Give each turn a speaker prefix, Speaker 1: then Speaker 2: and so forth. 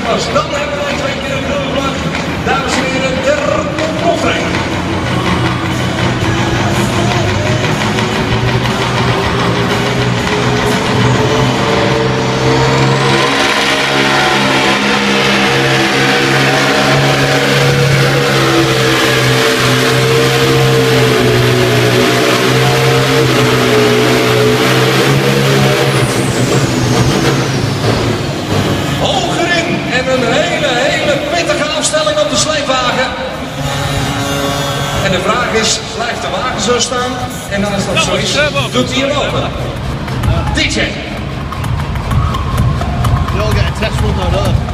Speaker 1: was. Dan hebben wij 2 keer een groene vlag. Dames en heren, de optreden. En de vraag is, blijft de wagen zo staan? En als dat zo is, doet hij hem open. DJ.
Speaker 2: They all get a test run though, don't they?